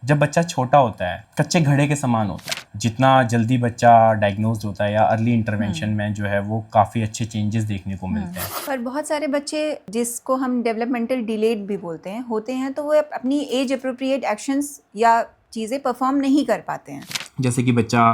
जब बच्चा छोटा होता है कच्चे घड़े के समान होता है, जितना जल्दी बच्चा डायग्नोज होता है या अर्ली इंटरवेंशन में जो है वो काफ़ी अच्छे चेंजेस देखने को मिलते हैं। पर बहुत सारे बच्चे जिसको हम डेवलपमेंटल डिलेड भी बोलते हैं होते हैं, तो वो अपनी एज अप्रोप्रिएट एक्शंस या चीज़ें परफॉर्म नहीं कर पाते हैं। जैसे कि बच्चा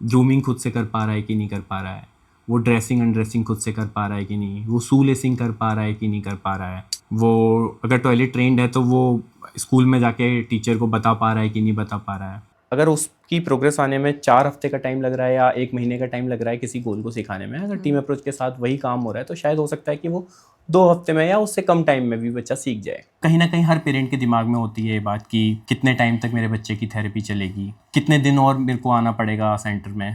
ग्रूमिंग खुद से कर पा रहा है कि नहीं कर पा रहा है, वो ड्रेसिंग अनड्रेसिंग खुद से कर पा रहा है कि नहीं, वो शू लेसिंग कर पा रहा है कि नहीं कर पा रहा है, वो अगर टॉयलेट ट्रेंड है तो वो स्कूल में जाके टीचर को बता पा रहा है कि नहीं बता पा रहा है। अगर उसकी प्रोग्रेस आने में 4 हफ्ते का टाइम लग रहा है या 1 महीने का टाइम लग रहा है किसी गोल को सिखाने में, अगर टीम अप्रोच के साथ वही काम हो रहा है तो शायद हो सकता है कि वो 2 हफ्ते में या उससे कम टाइम में भी बच्चा सीख जाए। कहीं ना कहीं हर पेरेंट के दिमाग में होती है ये बात कि कितने टाइम तक मेरे बच्चे की थेरेपी चलेगी, कितने दिन और मेरे को आना पड़ेगा सेंटर में।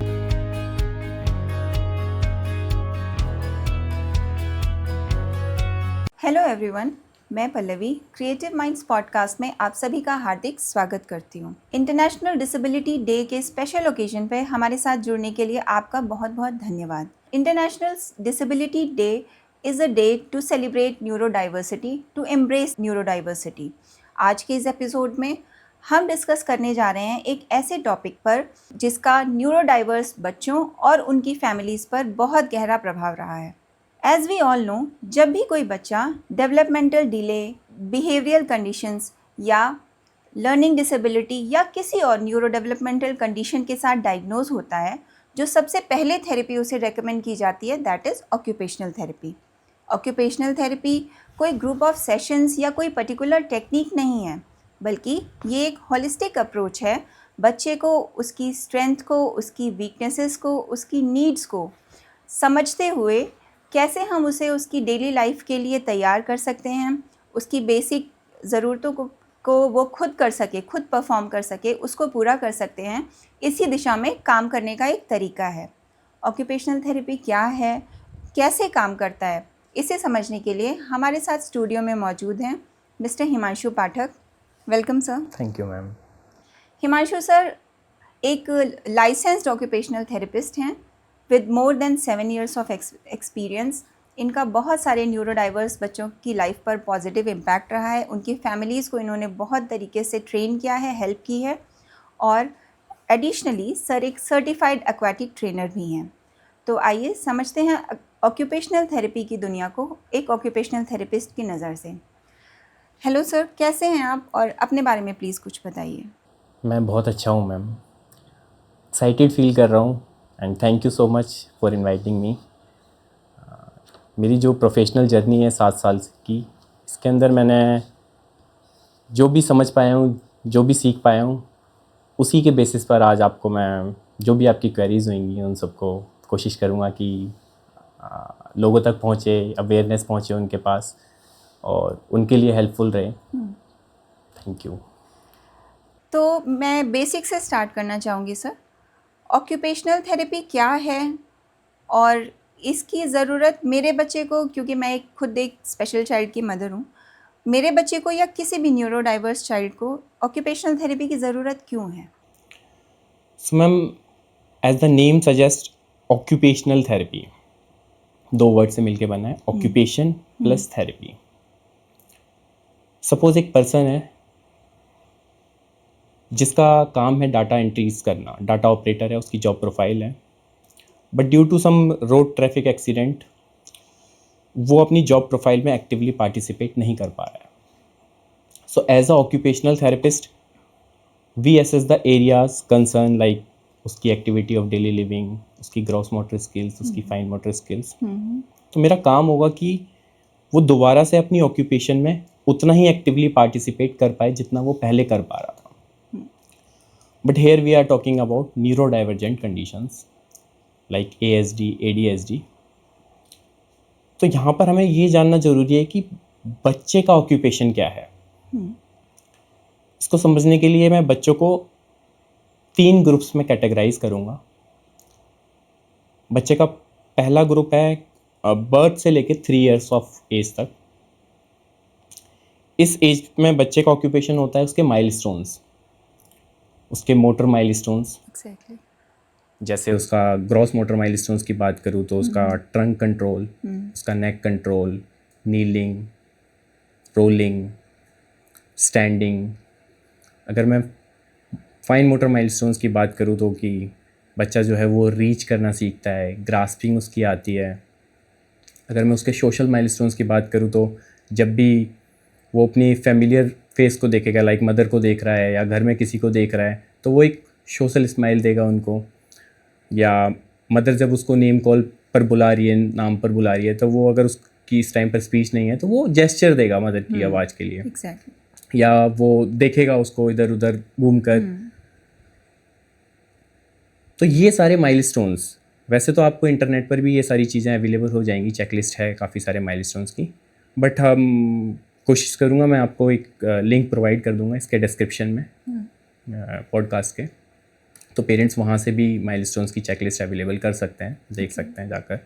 हेलो एवरीवन, मैं पल्लवी क्रिएटिव माइंड्स पॉडकास्ट में आप सभी का हार्दिक स्वागत करती हूँ। इंटरनेशनल डिसेबिलिटी डे के स्पेशल ओकेजन पर हमारे साथ जुड़ने के लिए आपका बहुत बहुत धन्यवाद। International disability day is a day to celebrate neurodiversity, to embrace neurodiversity. आज के इस एपिसोड में हम डिस्कस करने जा रहे हैं एक ऐसे टॉपिक पर जिसका न्यूरोडाइवर्स बच्चों और उनकी फैमिलीज़ पर बहुत गहरा प्रभाव रहा है। एज वी ऑल नो, जब भी कोई बच्चा डेवलपमेंटल डिले, बिहेवियरल कंडीशंस या लर्निंग डिसेबिलिटी या किसी और न्यूरो डेवलपमेंटल कंडीशन के साथ डायग्नोज होता है, जो सबसे पहले थेरेपी उसे रेकमेंड की जाती है that is occupational therapy. Occupational therapy कोई ग्रुप ऑफ सेशंस या कोई पर्टिकुलर टेक्निक नहीं है, बल्कि ये एक होलिस्टिक अप्रोच है बच्चे को उसकी स्ट्रेंथ को, उसकी वीकनेसेस को, उसकी नीड्स को समझते हुए कैसे हम उसे उसकी डेली लाइफ के लिए तैयार कर सकते हैं, उसकी बेसिक ज़रूरतों को वो खुद कर सके, खुद परफॉर्म कर सके, उसको पूरा कर सकते हैं। इसी दिशा में काम करने का एक तरीका है। ऑक्यूपेशनल थेरेपी क्या है, कैसे काम करता है, इसे समझने के लिए हमारे साथ स्टूडियो में मौजूद हैं mister Himanshu Pathak. Welcome sir. Thank you ma'am. Himanshu sir एक लाइसेंस्ड ऑक्यूपेशनल थेरेपिस्ट हैं with more than 7 years of experience. इनका बहुत सारे न्यूरोडाइवर्स बच्चों की लाइफ पर पॉजिटिव इम्पैक्ट रहा है। उनकी फैमिलीज़ को इन्होंने बहुत तरीके से ट्रेन किया है, हेल्प की है, और एडिशनली सर एक सर्टिफाइड एक्वाटिक ट्रेनर भी हैं। तो आइए समझते हैं ऑक्यूपेशनल थेरेपी की दुनिया को एक ऑक्यूपेशनल थेरेपिस्ट की नज़र से। हेलो सर, कैसे हैं आप, और अपने बारे में प्लीज़ कुछ बताइए। मैं बहुत अच्छा हूँ मैम, एक्साइटेड फील कर रहा हूँ and thank you so much for inviting me. मेरी जो प्रोफेशनल जर्नी है 7 साल की, इसके अंदर मैंने जो भी समझ पाया हूँ, जो भी सीख पाया हूँ, उसी के बेसिस पर आज आपको मैं जो भी आपकी क्वेरीज होंगी उन सबको कोशिश करूँगा कि लोगों तक पहुँचे, अवेयरनेस पहुँचे उनके पास और उनके लिए हेल्पफुल रहे। Thank you. तो मैं बेसिक से स्टार्ट करना चाहूँगी सर। ऑक्यूपेशनल थेरेपी क्या है और इसकी ज़रूरत मेरे बच्चे को, क्योंकि मैं खुद एक स्पेशल चाइल्ड की मदर हूँ, मेरे बच्चे को या किसी भी न्यूरो डाइवर्स चाइल्ड को ऑक्यूपेशनल थेरेपी की ज़रूरत क्यों है? So ma'am, as the name suggest, occupational therapy 2 word से मिलके बना है, ऑक्यूपेशन प्लस थेरेपी। सपोज एक पर्सन है जिसका काम है डाटा एंट्रीज करना, डाटा ऑपरेटर है, उसकी जॉब प्रोफाइल है, but due to some road traffic accident वो अपनी जॉब प्रोफाइल में एक्टिवली पार्टिसिपेट नहीं कर पा रहा है। So as a occupational therapist we assess the areas concern, like उसकी एक्टिविटी ऑफ डेली लिविंग, उसकी ग्रॉस मोटर स्किल्स, उसकी फाइन मोटर स्किल्स। तो मेरा काम होगा कि वो दोबारा से अपनी ऑक्यूपेशन में उतना ही एक्टिवली पार्टिसिपेट कर पाए जितना वो पहले कर पा रहा था। But here we are talking about neuro divergent conditions like ASD, ADHD। तो यहाँ पर हमें ये जानना ज़रूरी है कि बच्चे का ऑक्यूपेशन क्या है। इसको समझने के लिए मैं बच्चों को 3 ग्रुप्स में कैटेगराइज करूँगा। बच्चे का पहला ग्रुप है बर्थ से लेके 3 years ऑफ एज तक। इस एज में बच्चे का ऑक्यूपेशन होता है उसके माइलस्टोन्स, उसके मोटर माइलस्टोन्स। एग्जैक्टली। जैसे उसका ग्रॉस मोटर माइलस्टोन्स की बात करूँ तो उसका ट्रंक कंट्रोल, उसका नेक कंट्रोल, नीलिंग, रोलिंग, स्टैंडिंग। अगर मैं फाइन मोटर माइलस्टोन्स की बात करूँ तो कि बच्चा जो है वो रीच करना सीखता है, ग्रास्पिंग उसकी आती है। अगर मैं उसके सोशल माइलस्टोन्स की बात करूँ तो जब भी वो अपनी फैमिलियर फेस को देखेगा, लाइक मदर को देख रहा है या घर में किसी को देख रहा है, तो वो एक सोशल स्माइल देगा उनको। या मदर जब उसको नेम कॉल पर बुला रही है, नाम पर बुला रही है, तो वो अगर उसकी इस टाइम पर स्पीच नहीं है तो वो जेस्चर देगा मदर की आवाज़ के लिए। एग्जैक्टली। या वो देखेगा उसको इधर उधर घूम कर। तो ये सारे माइलस्टोन्स, वैसे तो आपको इंटरनेट पर भी ये सारी चीज़ें अवेलेबल हो जाएंगी, चेकलिस्ट है काफ़ी सारे माइलस्टोन्स की, बट हम कोशिश करूँगा मैं आपको एक लिंक प्रोवाइड कर दूँगा इसके डिस्क्रिप्शन में पॉडकास्ट के, तो पेरेंट्स वहाँ से भी माइलस्टोन्स की चेकलिस्ट अवेलेबल कर सकते हैं, देख सकते हैं जाकर।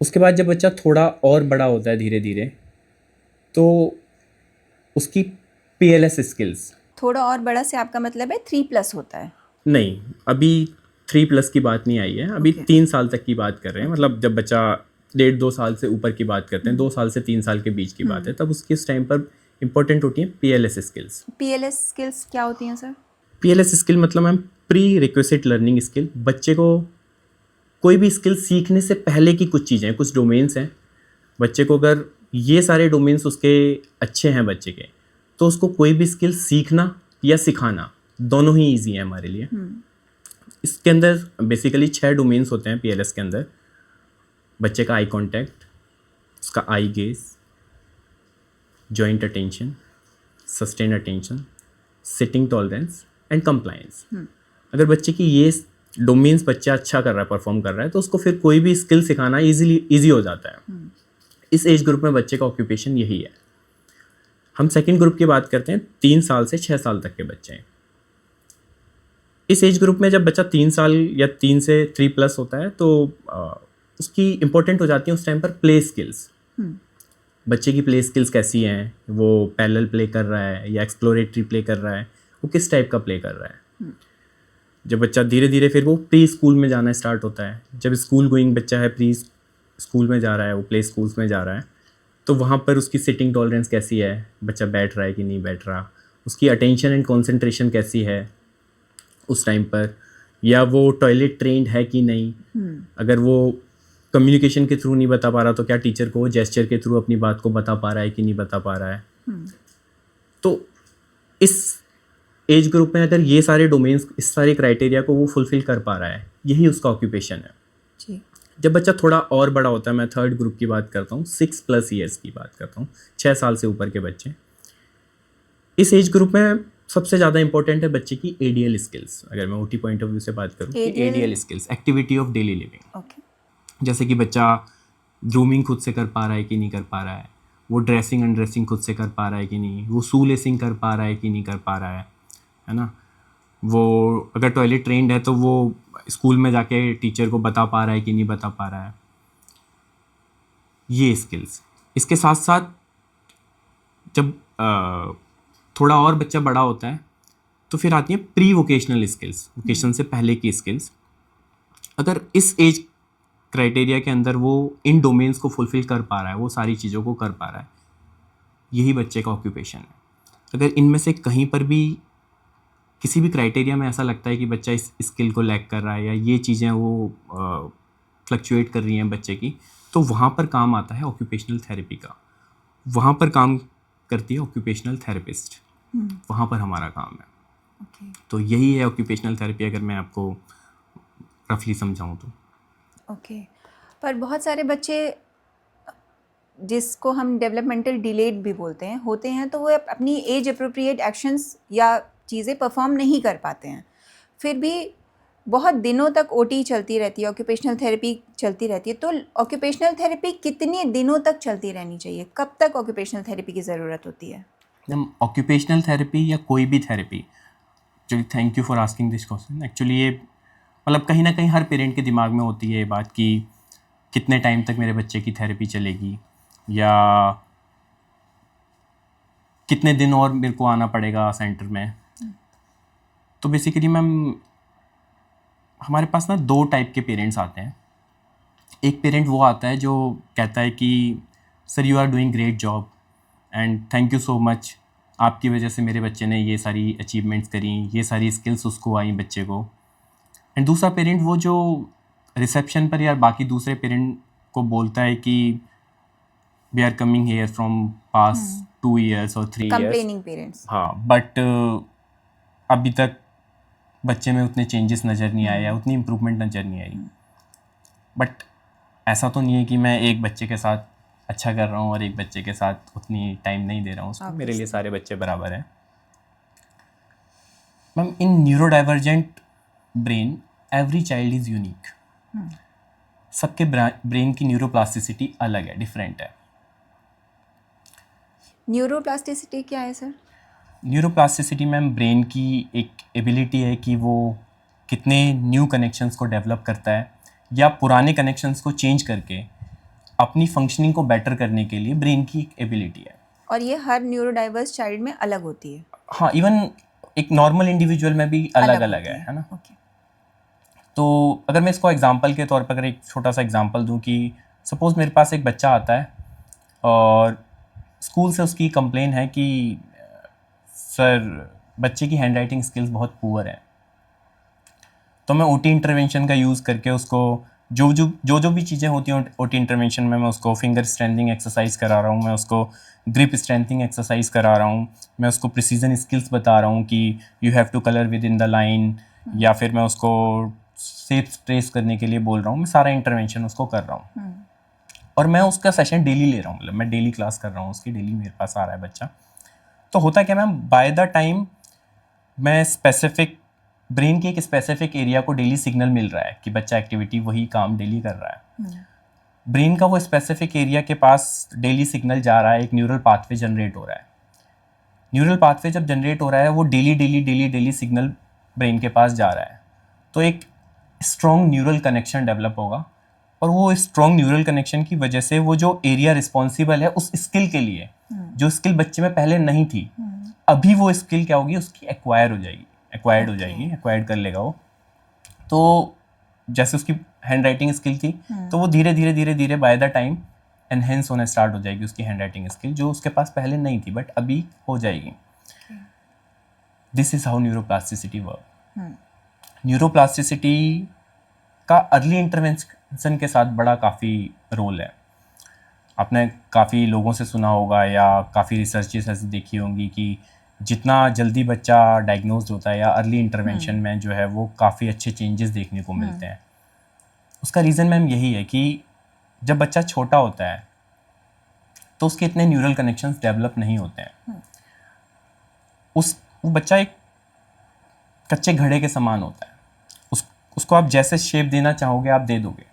उसके बाद जब बच्चा थोड़ा और बड़ा होता है धीरे धीरे, तो उसकी PLS स्किल्स। थोड़ा और बड़ा से आपका मतलब है 3+ होता है? नहीं, अभी 3+ की बात नहीं आई है, अभी 3 साल तक की बात कर रहे हैं। मतलब जब बच्चा 1.5-2 साल से ऊपर की बात करते हैं, 2 साल से 3 साल के बीच की बात है, तब उसकी इस टाइम पर इंपॉर्टेंट होती है PLS स्किल्स। PLS स्किल्स क्या होती हैं सर? PLS स्किल मतलब मैम प्री रिक्वेसिट लर्निंग स्किल। बच्चे को कोई भी स्किल सीखने से पहले की कुछ चीज़ें, कुछ डोमेन्स हैं, बच्चे को अगर ये सारे डोमेन्स उसके अच्छे हैं बच्चे के, तो उसको कोई भी स्किल सीखना या सिखाना दोनों ही ईजी है हमारे लिए। इसके अंदर बेसिकली 6 डोमेन्स होते हैं PLS के अंदर। बच्चे का आई कांटेक्ट, उसका eye gaze, joint attention, sustain attention, sitting tolerance and compliance. अगर बच्चे की ये डोमेन्स बच्चा अच्छा कर रहा है, परफॉर्म कर रहा है, तो उसको फिर कोई भी स्किल सिखाना ईजी हो जाता है। इस एज ग्रुप में बच्चे का ऑक्यूपेशन यही है। हम सेकंड ग्रुप की बात करते हैं, 3 साल से 6 साल तक के बच्चे हैं। इस एज ग्रुप में जब बच्चा 3 साल या 3 से 3+ होता है, तो उसकी इम्पोर्टेंट हो जाती है उस टाइम पर प्ले स्किल्स। बच्चे की प्ले स्किल्स कैसी हैं, वो पैरेलल प्ले कर रहा है या एक्सप्लोरेटरी प्ले कर रहा है, वो किस टाइप का प्ले कर रहा है। जब बच्चा धीरे धीरे फिर वो प्री स्कूल में जाना स्टार्ट होता है, जब स्कूल गोइंग बच्चा है, प्री स्कूल में जा रहा है, वो प्ले स्कूल्स में जा रहा है, तो वहाँ पर उसकी सिटिंग टॉलरेंस कैसी है, बच्चा बैठ रहा है कि नहीं बैठ रहा, उसकी अटेंशन एंड कॉन्सेंट्रेशन कैसी है उस टाइम पर, या वो टॉयलेट ट्रेंड है कि नहीं। अगर वो कम्युनिकेशन के थ्रू नहीं बता पा रहा, तो क्या टीचर को जेस्चर के थ्रू अपनी बात को बता पा रहा है कि नहीं बता पा रहा है। तो इस एज ग्रुप में अगर ये सारे डोमेन्स, इस सारे क्राइटेरिया को वो फुलफिल कर पा रहा है, यही उसका ऑक्यूपेशन है जी। जब बच्चा थोड़ा और बड़ा होता है, मैं थर्ड ग्रुप की बात करता हूँ, 6+ ईयर्स की बात करता हूँ, 6 साल से ऊपर के बच्चे। इस एज ग्रुप में सबसे ज़्यादा इंपॉर्टेंट है बच्चे की ADL स्किल्स। अगर मैं OT पॉइंट ऑफ व्यू से बात करूँ, ADL skills, activity of daily living. जैसे कि बच्चा ग्रूमिंग खुद से कर पा रहा है कि नहीं कर पा रहा है, वो ड्रेसिंग अनड्रेसिंग खुद से कर पा रहा है कि नहीं, वो शू लेसिंग कर पा रहा है कि नहीं कर पा रहा है ना। वो अगर टॉयलेट ट्रेंड है तो वो स्कूल में जाके टीचर को बता पा रहा है कि नहीं बता पा रहा है, ये स्किल्स। इसके साथ साथ जब थोड़ा और बच्चा बड़ा होता है तो फिर आती है प्री वोकेशनल स्किल्स, वोकेशन से पहले की स्किल्स। अगर इस एज क्राइटेरिया के अंदर वो इन डोमेन्स को फुलफिल कर पा रहा है, वो सारी चीज़ों को कर पा रहा है, यही बच्चे का ऑक्यूपेशन है। अगर इनमें से कहीं पर भी किसी भी क्राइटेरिया में ऐसा लगता है कि बच्चा इस स्किल को लैक कर रहा है या ये चीज़ें वो फ्लक्चुएट कर रही हैं बच्चे की, तो वहाँ पर काम आता है ऑक्यूपेशनल थेरेपी का। वहाँ पर काम करती है ऑक्यूपेशनल थेरेपिस्ट, वहाँ पर हमारा काम है। तो यही है ऑक्यूपेशनल थेरेपी, अगर मैं आपको रफली समझाऊँ तो। पर बहुत सारे बच्चे जिसको हम डेवलपमेंटल डिलेड भी बोलते हैं होते हैं, तो वो अपनी एज अप्रोप्रिएट एक्शंस या चीज़ें परफॉर्म नहीं कर पाते हैं, फिर भी बहुत दिनों तक OT चलती रहती है, ऑक्यूपेशनल थेरेपी चलती रहती है। तो ऑक्यूपेशनल थेरेपी कितने दिनों तक चलती रहनी चाहिए, कब तक ऑक्यूपेशनल थेरेपी की ज़रूरत होती है? ऑक्यूपेशनल थेरेपी या कोई भी therapy, actually thank you for asking this question. Actually ये मतलब कहीं ना कहीं हर पेरेंट के दिमाग में होती है ये बात कि कितने टाइम तक मेरे बच्चे की थेरेपी चलेगी, या कितने दिन और मेरे को आना पड़ेगा सेंटर में। तो बेसिकली मैम हमारे पास ना 2 टाइप के पेरेंट्स आते हैं। एक पेरेंट वो आता है जो कहता है कि sir you are doing great job and thank you so much, आपकी वजह से मेरे बच्चे ने ये सारी अचीवमेंट्स करी, ये सारी स्किल्स उसको आई बच्चे को। एंड दूसरा पेरेंट वो जो रिसेप्शन पर या बाकी दूसरे पेरेंट को बोलता है कि we are coming here from past 2 years और 3 years। Complaining parents. हाँ, बट अभी तक बच्चे में उतने चेंजेस नज़र नहीं आए या उतनी इम्प्रूवमेंट नज़र नहीं आई। बट ऐसा तो नहीं है कि मैं एक बच्चे के साथ अच्छा कर रहा हूँ और एक बच्चे के साथ उतनी टाइम नहीं दे रहा हूँ उसको। मेरे लिए सारे बच्चे बराबर हैं। Ma'am, in neuro divergent brain every child is unique. सबके ब्रेन की न्यूरोप्लास्टिसिटी अलग है, डिफरेंट है। न्यूरोप्लास्टिसिटी क्या है सर? न्यूरोप्लास्टिसिटी मैम ब्रेन की एक एबिलिटी है कि वो कितने न्यू कनेक्शंस को डेवलप करता है या पुराने कनेक्शंस को चेंज करके अपनी फंक्शनिंग को बेटर करने के लिए ब्रेन की एक एबिलिटी है। और ये हर न्यूरोडाइवर्स चाइल्ड में अलग होती है? हाँ, इवन एक नॉर्मल इंडिविजुअल में भी अलग अलग है ना। ओके। तो अगर मैं इसको एग्जांपल के तौर पर अगर एक छोटा सा एग्जांपल दूं कि सपोज़ मेरे पास एक बच्चा आता है और स्कूल से उसकी कंप्लेन है कि सर बच्चे की हैंड राइटिंग स्किल्स बहुत पुअर है। तो मैं ओटी इंटरवेंशन का यूज़ करके उसको जो भी चीज़ें होती हैं ओटी इंटरवेंशन में, मैं उसको फिंगर स्ट्रेंथिंग एक्सरसाइज करा रहा हूँ, मैं उसको ग्रिप स्ट्रेंथिंग एक्सरसाइज करा रहा हूँ, मैं उसको प्रिसीजन स्किल्स बता रहा हूँ कि you have to colour with in the line, या फिर मैं उसको शेप ट्रेस करने के लिए बोल रहा हूँ। मैं सारा इंटरवेंशन उसको कर रहा हूँ और मैं उसका सेशन डेली ले रहा हूँ, मतलब मैं डेली क्लास कर रहा हूँ उसकी, डेली मेरे पास आ रहा है बच्चा। तो होता क्या मैम, बाय द टाइम मैं स्पेसिफिक ब्रेन के एक स्पेसिफिक एरिया को डेली सिग्नल मिल रहा है कि बच्चा एक्टिविटी वही काम डेली कर रहा है। ब्रेन का वो स्पेसिफिक एरिया के पास डेली सिग्नल जा रहा है, एक न्यूरल पाथवे जनरेट हो रहा है। न्यूरल पाथवे जब जनरेट हो रहा है वो डेली सिग्नल ब्रेन के पास जा रहा है, तो एक स्ट्रॉन्ग न्यूरल कनेक्शन डेवलप होगा और वो स्ट्रॉन्ग न्यूरल कनेक्शन की वजह से वो जो एरिया रिस्पॉन्सिबल है उस स्किल के लिए, जो स्किल बच्चे में पहले नहीं थी, अभी वो स्किल क्या होगी, उसकी एक्वायर्ड हो जाएगी, एक्वायर्ड कर लेगा वो। तो जैसे उसकी हैंड राइटिंग स्किल थी तो वो धीरे धीरे बाय द टाइम एनहेंस होना स्टार्ट हो जाएगी उसकी हैंड राइटिंग स्किल, जो उसके पास पहले नहीं थी बट अभी हो जाएगी। This is how neuroplasticity work. Neuroplasticity का अर्ली इंटरवेंशन के साथ बड़ा काफ़ी रोल है। आपने काफ़ी लोगों से सुना होगा या काफ़ी रिसर्चेस ऐसी देखी होंगी कि जितना जल्दी बच्चा डायग्नोज होता है या अर्ली इंटरवेंशन में जो है वो काफ़ी अच्छे चेंजेस देखने को मिलते हैं। उसका रीज़न मैम यही है कि जब बच्चा छोटा होता है तो उसके इतने न्यूरल कनेक्शंस डेवलप नहीं होते हैं। वो बच्चा एक कच्चे घड़े के समान होता है। उसको आप जैसे शेप देना चाहोगे आप दे दोगे,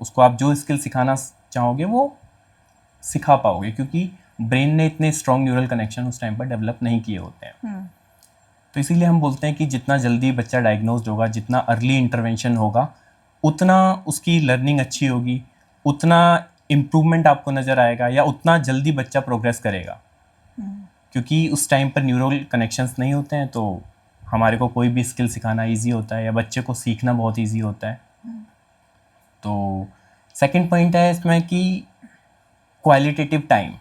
उसको आप जो स्किल सिखाना चाहोगे वो सिखा पाओगे, क्योंकि ब्रेन ने इतने स्ट्रॉन्ग न्यूरल कनेक्शन उस टाइम पर डेवलप नहीं किए होते हैं। तो इसीलिए हम बोलते हैं कि जितना जल्दी बच्चा डायग्नोज्ड होगा, जितना अर्ली इंटरवेंशन होगा, उतना उसकी लर्निंग अच्छी होगी, उतना इम्प्रूवमेंट आपको नज़र आएगा या उतना जल्दी बच्चा प्रोग्रेस करेगा। क्योंकि उस टाइम पर न्यूरल कनेक्शंस नहीं होते हैं, तो हमारे को कोई भी स्किल सिखाना इजी होता है या बच्चे को सीखना बहुत इजी होता है। तो सेकंड पॉइंट है इसमें कि क्वालिटेटिव टाइम।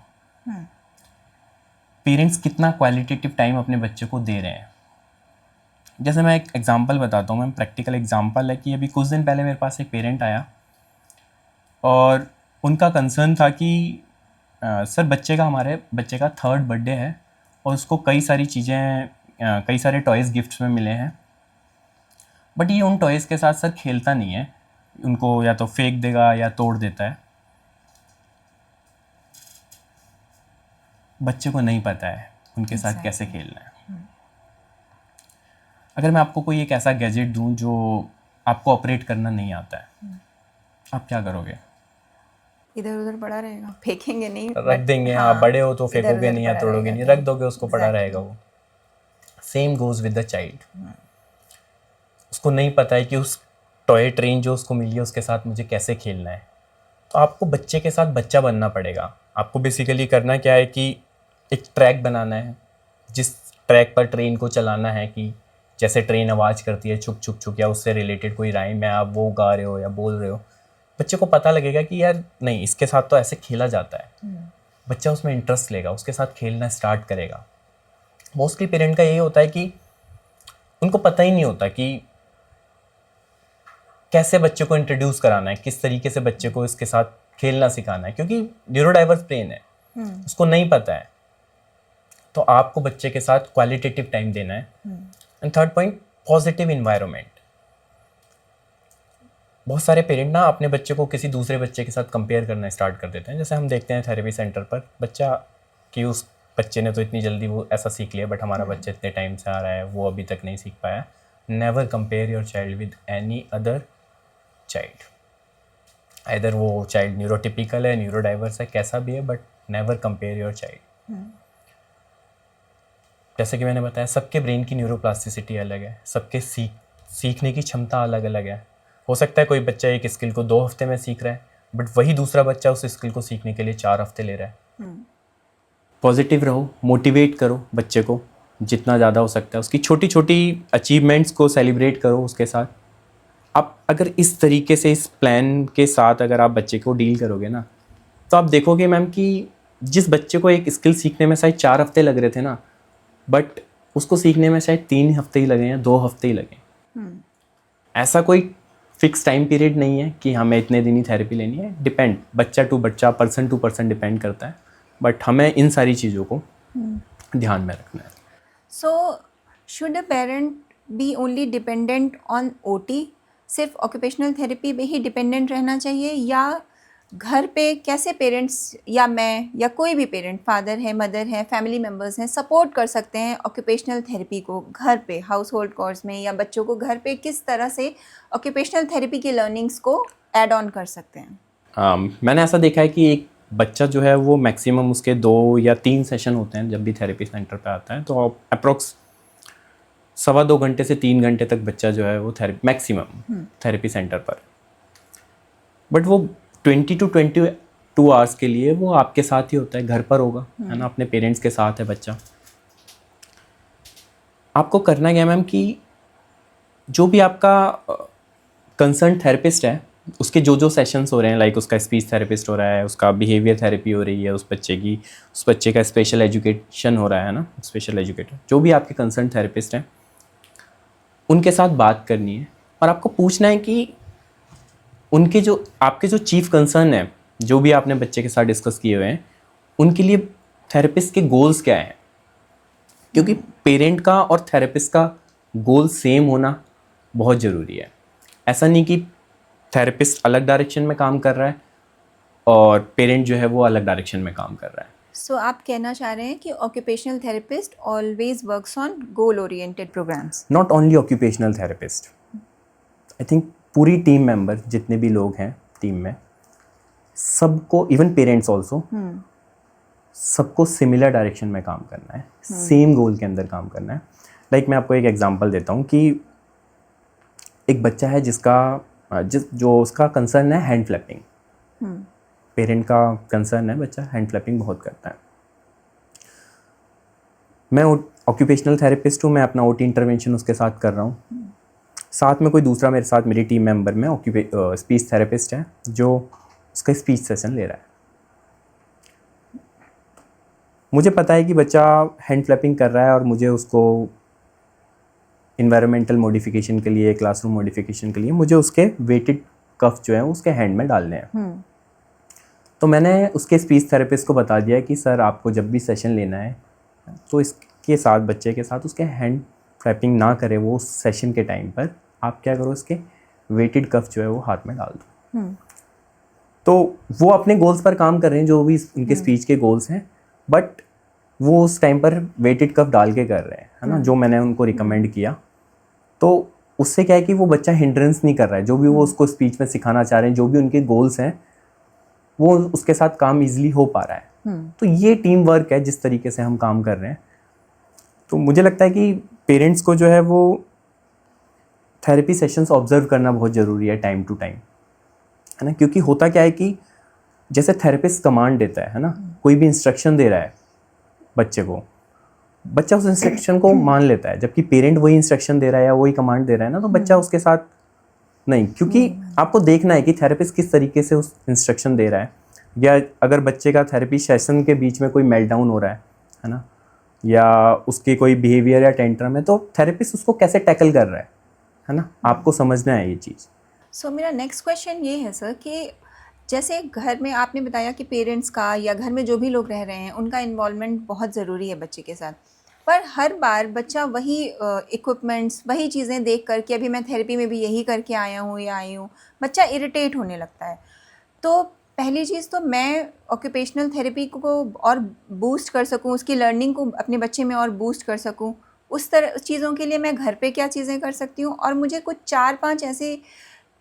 पेरेंट्स कितना क्वालिटेटिव टाइम अपने बच्चे को दे रहे हैं। जैसे मैं एक एग्जांपल बताता हूँ, मैम प्रैक्टिकल एग्जांपल है कि अभी कुछ दिन पहले मेरे पास एक पेरेंट आया और उनका कंसर्न था कि सर हमारे बच्चे का 3rd बर्थडे है और उसको कई सारे टॉयज़ गिफ्ट्स में मिले हैं, बट ये उन टॉयज़ के साथ सर खेलता नहीं है, उनको या तो फेंक देगा या तोड़ देता है। बच्चे को नहीं पता है उनके साथ कैसे खेलना है। अगर मैं आपको कोई एक ऐसा गैजेट दूं जो आपको ऑपरेट करना नहीं आता है, आप क्या करोगे? इधर उधर पड़ा रहेगा, फेंकेंगे नहीं, रख देंगे। आप बड़े हो तो फेंकोगे नहीं या तोड़ोगे नहीं, रख दोगे, उसको पड़ा रहेगा वो। Same goes with the child. उसको नहीं पता है कि उस टॉय ट्रेन जो उसको मिली है उसके साथ मुझे कैसे खेलना है। तो आपको बच्चे के साथ बच्चा बनना पड़ेगा। आपको बेसिकली करना क्या है कि एक ट्रैक बनाना है, जिस ट्रैक पर ट्रेन को चलाना है कि जैसे ट्रेन आवाज़ करती है छुक छुक छुक, या उससे रिलेटेड कोई राइम है, आप वो गा रहे हो या बोल रहे हो, बच्चे को पता लगेगा कि यार नहीं, इसके साथ तो ऐसे खेला जाता है। बच्चा उसमें इंटरेस्ट लेगा, उसके साथ खेलना स्टार्ट करेगा। मोस्टली पेरेंट का यही होता है कि उनको पता ही नहीं होता कि कैसे बच्चे को इंट्रोड्यूस कराना है, किस तरीके से बच्चे को इसके साथ खेलना सिखाना है, क्योंकि न्यूरोडाइवर्स ब्रेन है, उसको नहीं पता है। तो आपको बच्चे के साथ क्वालिटेटिव टाइम देना है। And third point, positive environment. बहुत सारे पेरेंट ना अपने बच्चे को किसी दूसरे बच्चे के साथ कंपेयर करना स्टार्ट कर देते हैं। जैसे हम देखते हैं थेरेपी सेंटर पर बच्चा कि उस बच्चे ने तो इतनी जल्दी वो ऐसा सीख लिया, बट हमारा बच्चा इतने टाइम से आ रहा है, वो अभी तक नहीं सीख पाया। Never compare your child with any other child. Either वो चाइल्ड न्यूरोटिपिकल है, न्यूरोडाइवर्स है, कैसा भी है, but never compare your child. जैसे कि मैंने बताया, सबके ब्रेन की न्यूरोप्लास्टिसिटी अलग है, सबके सीखने की क्षमता अलग अलग है। हो सकता है कोई बच्चा एक स्किल को 2 हफ्ते में सीख रहा है, बट वही दूसरा बच्चा उस स्किल को सीखने के लिए 4 हफ्ते ले रहा है। पॉजिटिव रहो, मोटिवेट करो बच्चे को जितना ज़्यादा हो सकता है, उसकी छोटी छोटी अचीवमेंट्स को सेलिब्रेट करो उसके साथ। आप अगर इस तरीके से, इस प्लान के साथ अगर आप बच्चे को डील करोगे ना, तो आप देखोगे मैम कि जिस बच्चे को एक स्किल सीखने में शायद 4 हफ्ते लग रहे थे ना, बट उसको सीखने में शायद 3 हफ्ते ही लगे या 2 हफ्ते ही लगे। ऐसा कोई फिक्स टाइम पीरियड नहीं है कि हमें इतने दिन ही थेरेपी लेनी है। डिपेंड, बच्चा टू बच्चा, पर्सन टू पर्सन डिपेंड करता है, बट हमें इन सारी चीज़ों को ध्यान में रखना है। So should a parent be only dependent on OT? सिर्फ ऑक्यूपेशनल थेरेपी पे ही डिपेंडेंट रहना चाहिए, या घर पे कैसे पेरेंट्स या मैं या कोई भी पेरेंट, फादर है, मदर है, फैमिली मेम्बर्स हैं, सपोर्ट कर सकते हैं ऑक्यूपेशनल थेरेपी को घर पे, हाउस होल्ड कोर्स में, या बच्चों को घर पे किस तरह से ऑक्यूपेशनल थेरेपी की लर्निंग्स को ऐड ऑन कर सकते हैं? मैंने ऐसा देखा है कि एक बच्चा जो है वो मैक्सिमम उसके 2 या 3 सेशन होते हैं जब भी थेरेपी सेंटर पे आता है, तो अप्रोक्स 2.25 घंटे से 3 घंटे तक बच्चा जो है वो मैक्सिमम थेरेपी सेंटर पर। बट वो 20 to 22 आवर्स के लिए वो आपके साथ ही होता है, घर पर होगा, है ना, अपने पेरेंट्स के साथ है बच्चा। आपको करना क्या मैम कि जो भी आपका कंसर्न थेरेपिस्ट है, उसके जो सेशंस हो रहे हैं, लाइक उसका स्पीच थेरेपिस्ट हो रहा है, उसका बिहेवियर थेरेपी हो रही है, उस बच्चे का स्पेशल एजुकेशन हो रहा है ना, स्पेशल एजुकेटर, जो भी आपके कंसर्न थेरेपिस्ट हैं, उनके साथ बात करनी है। और आपको पूछना है कि आपके जो चीफ कंसर्न है, जो भी आपने बच्चे के साथ डिस्कस किए हुए हैं, उनके लिए थेरेपिस्ट के गोल्स क्या हैं। क्योंकि पेरेंट का और थेरेपिस्ट का गोल सेम होना बहुत ज़रूरी है। ऐसा नहीं कि थेरेपिस्ट अलग डायरेक्शन में काम कर रहा है और पेरेंट जो है वो अलग डायरेक्शन में काम कर रहा है। सो आप कहना चाह रहे हैं कि occupational therapist always works on goal oriented programmes? Not only occupational therapist, I think पूरी टीम मेंबर जितने भी लोग हैं टीम में, सबको, इवन पेरेंट्स ऑल्सो, सबको सिमिलर डायरेक्शन में काम करना है, सेम गोल के अंदर काम करना है। लाइक मैं आपको एक एग्जांपल देता हूँ कि एक बच्चा है जो उसका कंसर्न है हैंड फ्लैपिंग। पेरेंट का कंसर्न है बच्चा हैंड फ्लैपिंग बहुत करता है। मैं ऑक्यूपेशनल थेरेपिस्ट हूँ, मैं अपना ओटी इंटरवेंशन उसके साथ कर रहा हूँ। साथ में कोई दूसरा मेरे साथ, मेरी टीम मेंबर में स्पीच थेरेपिस्ट है जो उसका स्पीच सेशन ले रहा है। मुझे पता है कि बच्चा हैंड फ्लैपिंग कर रहा है और मुझे उसको इन्वायरमेंटल मॉडिफिकेशन के लिए, क्लासरूम मॉडिफिकेशन के लिए मुझे उसके वेटेड कफ जो है उसके हैंड में डालने हैं। तो मैंने उसके स्पीच थेरेपिस्ट को बता दिया कि सर आपको जब भी सेशन लेना है तो इसके साथ, बच्चे के साथ उसके हैंड फ्लैपिंग ना करे वो उस सेशन के टाइम पर, आप क्या करो, इसके वेटेड कफ जो है वो हाथ में डाल दो। तो वो अपने गोल्स पर काम कर रहे हैं, जो भी उनके स्पीच के गोल्स हैं, बट वो उस टाइम पर वेटेड कफ डाल के कर रहे हैं, है ना, जो मैंने उनको रिकमेंड किया। तो उससे क्या है कि वो बच्चा हिंड्रेंस नहीं कर रहा है, जो भी वो उसको स्पीच में सिखाना चाह रहे हैं, जो भी उनके गोल्स हैं, वो उसके साथ काम ईजिली हो पा रहा है। तो ये टीम वर्क है जिस तरीके से हम काम कर रहे हैं। तो मुझे लगता है कि पेरेंट्स को जो है वो थेरेपी सेशंस ऑब्जर्व करना बहुत ज़रूरी है टाइम टू टाइम, है ना। क्योंकि होता क्या है कि जैसे थेरेपिस्ट कमांड देता है ना, कोई भी इंस्ट्रक्शन दे रहा है बच्चे को, बच्चा उस इंस्ट्रक्शन को मान लेता है, जबकि पेरेंट वही इंस्ट्रक्शन दे रहा है या वही कमांड दे रहा है ना, तो बच्चा उसके साथ नहीं, क्योंकि आपको देखना है कि थेरेपिस्ट किस तरीके से उस इंस्ट्रक्शन दे रहा है। या अगर बच्चे का थेरेपी सेशन के बीच में कोई मेल्टडाउन हो रहा है ना, या उसके कोई बिहेवियर या टेंट्रम है, तो थेरेपिस्ट उसको कैसे टैकल कर रहा है ना, आपको समझना है ये चीज़। सो मेरा नेक्स्ट क्वेश्चन ये है सर कि जैसे घर में आपने बताया कि पेरेंट्स का या घर में जो भी लोग रह रहे हैं उनका इन्वॉल्वमेंट बहुत ज़रूरी है बच्चे के साथ, पर हर बार बच्चा वही इक्विपमेंट्स वही चीज़ें देख कर कि अभी मैं थेरेपी में भी यही करके आया हूँ या आई हूँ, बच्चा इरिटेट होने लगता है। तो पहली चीज़ तो मैं ऑक्यूपेशनल थेरेपी को और बूस्ट कर सकूँ, उसकी लर्निंग को अपने बच्चे में और बूस्ट कर सकूँ, उस तरह चीज़ों के लिए मैं घर पे क्या चीज़ें कर सकती हूँ, और मुझे कुछ 4-5 ऐसे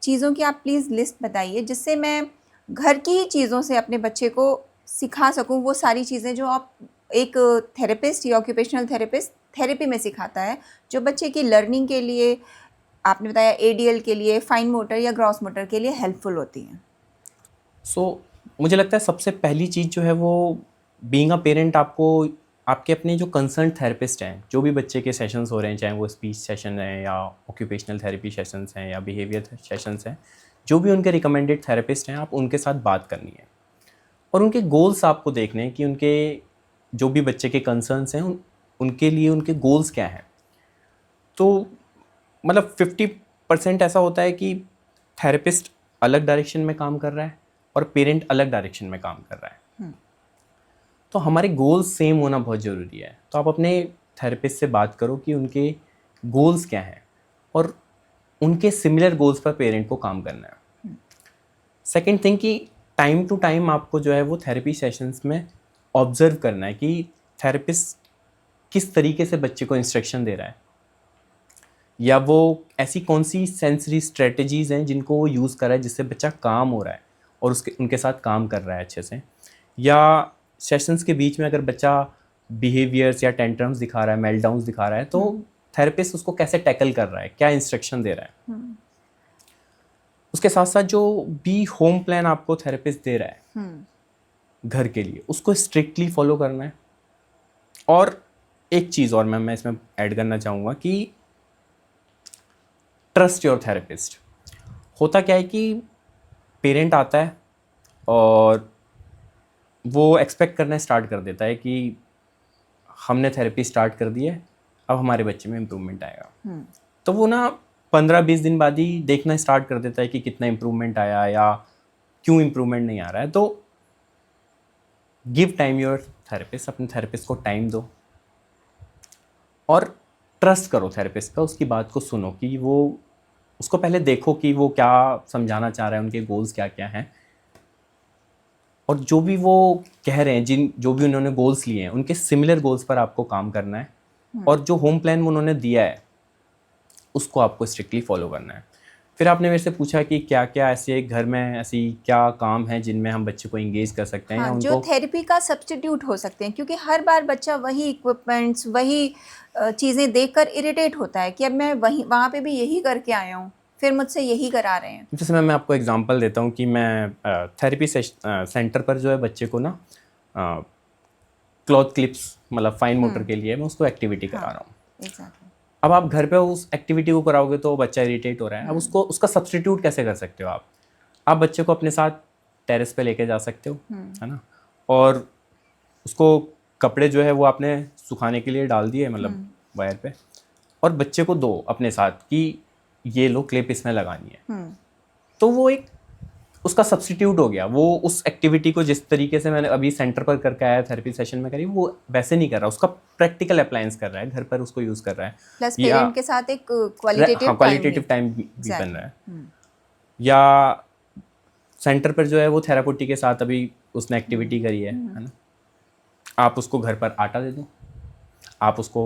चीज़ों की आप प्लीज़ लिस्ट बताइए जिससे मैं घर की ही चीज़ों से अपने बच्चे को सिखा सकूं वो सारी चीज़ें जो आप एक थेरेपिस्ट या ऑक्यूपेशनल थेरेपिस्ट थेरेपी में सिखाता है, जो बच्चे की लर्निंग के लिए, आपने बताया एडीएल के लिए, फाइन मोटर या ग्रॉस मोटर के लिए हेल्पफुल होती हैं। मुझे लगता है सबसे पहली चीज़ जो है वो, बीइंग अ पेरेंट, आपको आपके अपने जो कंसर्न थेरेपिस्ट हैं, जो भी बच्चे के सेशंस हो रहे हैं, चाहे वो स्पीच सेशन है या ऑक्यूपेशनल थेरेपी सेशंस हैं या बिहेवियर सेशंस हैं, जो भी उनके रिकमेंडेड थेरेपिस्ट हैं, आप उनके साथ बात करनी है और उनके गोल्स आपको देखने हैं कि उनके जो भी बच्चे के कंसर्न्स हैं उनके लिए उनके गोल्स क्या हैं। तो मतलब 50% ऐसा होता है कि थेरेपिस्ट अलग डायरेक्शन में काम कर रहा है और पेरेंट अलग डायरेक्शन में काम कर रहा है। तो हमारे गोल्स सेम होना बहुत ज़रूरी है। तो आप अपने थेरेपिस्ट से बात करो कि उनके गोल्स क्या हैं और उनके सिमिलर गोल्स पर पेरेंट को काम करना है। सेकंड थिंग कि टाइम टू टाइम आपको जो है वो थेरेपी सेशंस में ऑब्जर्व करना है कि थेरेपिस्ट किस तरीके से बच्चे को इंस्ट्रक्शन दे रहा है, या वो ऐसी कौन सी सेंसरी स्ट्रेटजीज़ हैं जिनको वो यूज़ कर रहा है जिससे बच्चा काम हो रहा है और उनके साथ काम कर रहा है अच्छे से। या सेशंस के बीच में अगर बच्चा बिहेवियर्स या टेंट्रम्स दिखा रहा है, मेल्टडाउन्स दिखा रहा है, तो थेरेपिस्ट उसको कैसे टैकल कर रहा है, क्या इंस्ट्रक्शन दे रहा है। उसके साथ साथ जो भी होम प्लान आपको थेरेपिस्ट दे रहा है घर के लिए, उसको स्ट्रिक्टली फॉलो करना है। और एक चीज़ और मैं इसमें ऐड करना चाहूँगा कि ट्रस्ट योर थेरेपिस्ट। होता क्या है कि पेरेंट आता है और वो एक्सपेक्ट करना स्टार्ट कर देता है कि हमने थेरेपी स्टार्ट कर दी है, अब हमारे बच्चे में इम्प्रूवमेंट आएगा। तो वो ना 15-20 दिन बाद ही देखना स्टार्ट कर देता है कि कितना इम्प्रूवमेंट आया या क्यों इम्प्रूवमेंट नहीं आ रहा है। तो गिव टाइम योर थेरेपिस्ट, अपने थेरेपिस्ट को टाइम दो और ट्रस्ट करो थेरेपिस्ट का, उसकी बात को सुनो कि वो, उसको पहले देखो कि वो क्या समझाना चाह रहा है, उनके गोल्स क्या क्या हैं, और जो भी वो कह रहे हैं, जो भी उन्होंने गोल्स लिए हैं, उनके सिमिलर गोल्स पर आपको काम करना है। और जो होम प्लान उन्होंने दिया है उसको आपको स्ट्रिक्टली फॉलो करना है। फिर आपने मेरे से पूछा कि क्या क्या ऐसे घर में ऐसी क्या काम है जिनमें हम बच्चे को इंगेज कर सकते हैं, हाँ, या जो उनको थेरेपी का सब्स्टिट्यूट हो सकते हैं, क्योंकि हर बार बच्चा वही इक्विपमेंट्स वही चीज़ें देखकर इरिटेट होता है कि अब मैं वहाँ पे भी यही करके आया हूँ, फिर मुझसे यही करा रहे हैं। जैसे मैं आपको एग्जांपल देता हूँ कि मैं थेरेपी सेंटर पर जो है बच्चे को ना क्लॉथ क्लिप्स, मतलब फाइन मोटर के लिए मैं उसको एक्टिविटी करा रहा हूँ। एग्जैक्टली। अब आप घर पे उस एक्टिविटी को कराओगे तो बच्चा इरिटेट हो रहा है। अब उसको उसका सब्स्टिट्यूट कैसे कर सकते हो आप बच्चे को अपने साथ टेरेस पे लेके जा सकते हो, है ना, और उसको कपड़े जो है वो आपने सुखाने के लिए डाल दिए, मतलब वायर पे, और बच्चे को दो अपने साथ कि ये लो क्लिप इसमें लगानी है। तो वो एक उसका सब्स्टिट्यूट हो गया। वो उस एक्टिविटी को जिस तरीके से मैंने अभी सेंटर पर करके आया थेरेपी सेशन में करी, वो वैसे नहीं कर रहा, उसका प्रैक्टिकल अप्लायंस कर रहा है, घर पर उसको यूज़ कर रहा है। प्लस पेरेंट के साथ एक क्वालिटेटिव टाइम भी बन रहा है। या सेंटर पर जो है वो थेरापिटी के साथ अभी उसने एक्टिविटी करी है ना, आप उसको घर पर आटा दे दो, आप उसको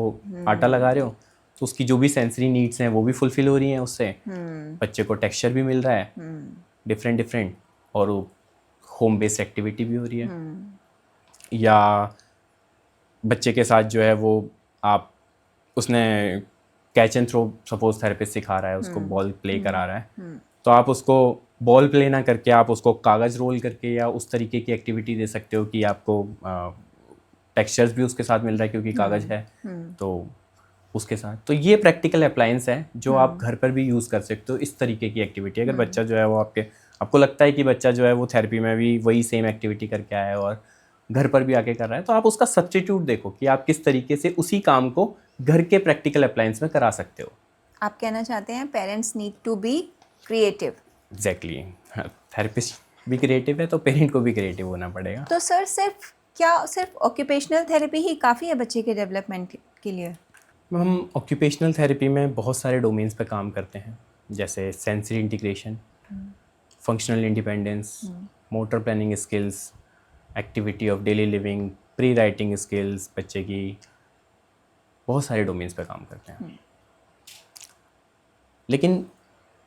आटा लगा रहे हो तो उसकी जो भी सेंसरी नीड्स हैं वो भी फुलफिल हो रही हैं उससे, बच्चे को टेक्सचर भी मिल रहा है डिफरेंट, और होम बेस्ड एक्टिविटी भी हो रही है। या बच्चे के साथ जो है वो आप, उसने catch and throw suppose therapist सिखा रहा है, उसको बॉल प्ले करा रहा है, तो आप उसको बॉल प्ले ना करके आप उसको कागज़ रोल करके या उस तरीके की एक्टिविटी दे सकते हो कि आपको टेक्सचर्स भी उसके साथ मिल रहा है क्योंकि कागज़ है, तो उसके साथ। तो ये प्रैक्टिकल अप्लायंस है जो आप घर पर भी यूज़ कर सकते हो, इस तरीके की एक्टिविटी। अगर बच्चा जो है वो आपको लगता है कि बच्चा जो है वो थेरेपी में भी वही सेम एक्टिविटी करके आया है और घर पर भी आके कर रहा है, तो आप उसका सब्स्टिट्यूट देखो कि आप किस तरीके से उसी काम को घर के प्रैक्टिकल अप्लायंस में करा सकते हो। आप कहना चाहते हैं parents need to be creative. Exactly, therapist भी क्रिएटिव है तो पेरेंट को भी क्रिएटिव होना पड़ेगा। तो सर सिर्फ ऑक्यूपेशनल थेरेपी ही काफ़ी है बच्चे के डेवलपमेंट के लिए? हम ऑक्यूपेशनल थेरेपी में बहुत सारे डोमेन्स पे काम करते हैं, जैसे sensory integration, functional independence, motor planning skills, activity of daily living, pre writing skills बच्चे की, बहुत सारे डोमेन्स पे काम करते हैं। लेकिन